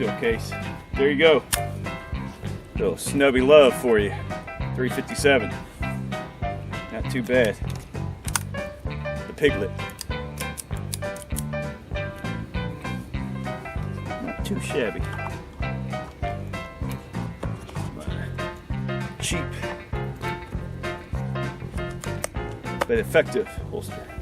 steel case. There you go. Little snubby love for you. 357. Not too bad. The piglet. Not too shabby. Cheap but effective holster.